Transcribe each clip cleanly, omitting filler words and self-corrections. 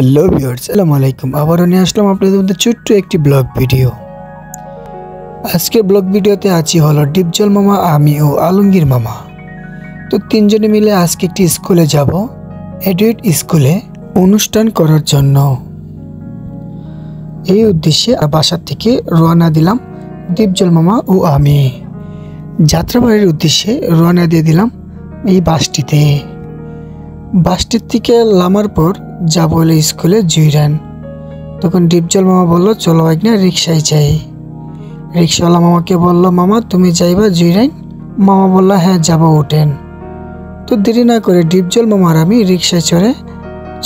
Hello viewers, আসসালামু আলাইকুম। আবারও নিয়ে আসলাম আপনাদের মধ্যে ছোট্ট একটি ব্লগ ভিডিও। আজকের ব্লগ ভিডিওতে আছি হলো ডিপজল মামা, আমি ও আলমগীর মামা। তো তিনজনে মিলে আজকে একটি স্কুলে যাব, এডুয়েট স্কুলে অনুষ্ঠান করার জন্য। এই উদ্দেশ্যে বাসা থেকে রওনা দিলাম ডিপজল মামা ও আমি। যাত্রাবাড়ির উদ্দেশ্যে রওনা দিয়ে দিলাম এই বাসটিতে। বাসটির থেকে নামার পর যাবো হলো স্কুলে জুইরান। তখন ডিপজল মামা বললো, চলো একনা রিক্সায় যাই। রিক্সাওয়ালা মামাকে বললো, মামা তুমি যাইবা জুইরান? মামা বললো, হ্যাঁ যাবো, ওঠেন। তো দেরি না করে ডিপজল মামার আমি রিক্সায় চড়ে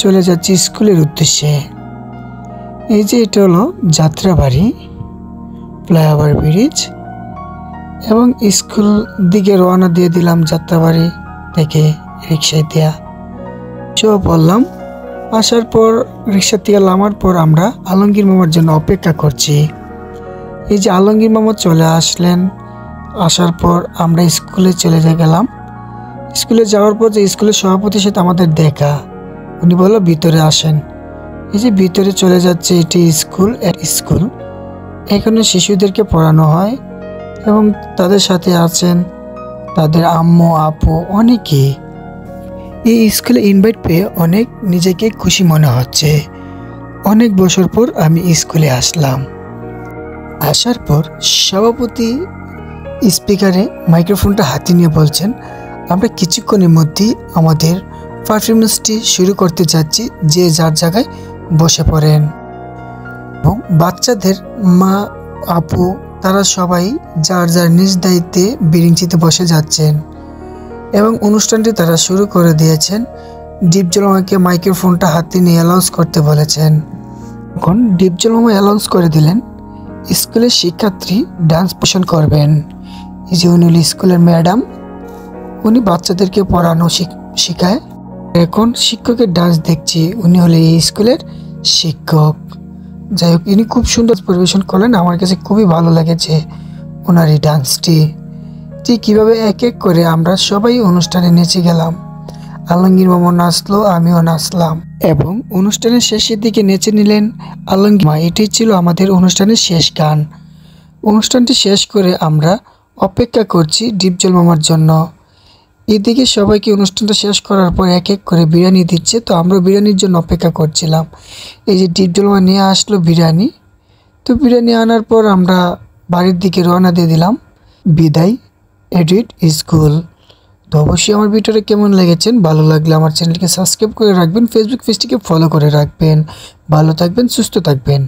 চলে যাচ্ছি স্কুলের উদ্দেশ্যে। এই যে এটা হলো যাত্রাবাড়ি ফ্লাইওভার ব্রিজ, এবং স্কুল দিকে রওনা দিয়ে দিলাম যাত্রাবাড়ি থেকে রিক্সায় দেয়া। বললাম আসার পর রিক্সা থেকে নামার পর আমরা আলমগীর মামার জন্য অপেক্ষা করছি। এই যে আলমগীর মামা চলে আসলেন। আসার পর আমরা স্কুলে চলে গেলাম। স্কুলে যাওয়ার পর যে স্কুলের সভাপতির সাথে আমাদের দেখা, উনি বললো ভিতরে আসেন। এই যে ভিতরে চলে যাচ্ছে, এটি স্কুল। এখানে শিশুদেরকে পড়ানো হয় এবং তাদের সাথে আছেন তাদের আম্মু আপু অনেকে। এই স্কুলে ইনভাইট পেয়ে অনেক নিজেকে খুশি মনে হচ্ছে। অনেক বছর পর আমি স্কুলে আসলাম। আসার পর সভাপতি স্পিকারে মাইক্রোফোনটা হাতে নিয়ে বলছেন, আমরা কিছুক্ষণের মধ্যেই আমাদের পারফরমেন্সটি শুরু করতে যাচ্ছি, যে যার জায়গায় বসে পড়েন। এবং বাচ্চাদের মা আপু তারা সবাই যার যার নিজ দায়িত্বে বেঞ্চিতে বসে যাচ্ছেন এবং অনুষ্ঠানটি তারা শুরু করে দিয়েছেন। ডিপজল মামাকে মাইক্রোফোনটা হাতে নিয়ে অ্যানাউন্স করতে বলেছেন। এখন ডিপজল মামা অ্যানাউন্স করে দিলেন, স্কুলের শিক্ষার্থী ডান্স পরিবেশন করবেন। এই যে উনি হল স্কুলের ম্যাডাম, উনি বাচ্চাদেরকে পড়ানো শেখায়। এখন শিক্ষকের ডান্স দেখছি, উনি হলে এই স্কুলের শিক্ষক। যাই হোক, ইনি খুব সুন্দর পরিবেশন করলেন। আমার কাছে খুবই ভালো লেগেছে ওনার এই ডান্সটি। ঠিক কীভাবে এক এক করে আমরা সবাই অনুষ্ঠানে নেচে গেলাম। আলমগীর মামা নাচলো, আমিও নাচলাম এবং অনুষ্ঠানের শেষের দিকে নেচে নিলেন আলমগীর মা। এটাই ছিল আমাদের অনুষ্ঠানের শেষ গান। অনুষ্ঠানটি শেষ করে আমরা অপেক্ষা করছি ডিপজল মামার জন্য। এদিকে সবাইকে অনুষ্ঠানটা শেষ করার পর এক এক করে বিরিয়ানি দিচ্ছে, তো আমরা বিরিয়ানির জন্য অপেক্ষা করছিলাম। এই যে ডিপজল মামা নিয়ে আসলো বিরিয়ানি। তো বিরিয়ানি আনার পর আমরা বাড়ির দিকে রওনা দিয়ে দিলাম। বিদায় এডুয়েট স্কুল। তো অবশ্যই আমার ভিডিওটা কেমন লেগেছেন, ভালো লাগলে আমার চ্যানেলকে সাবস্ক্রাইব করে রাখবেন, ফেসবুক পেজটিকে ফলো করে রাখবেন। ভালো থাকবেন, সুস্থ থাকবেন।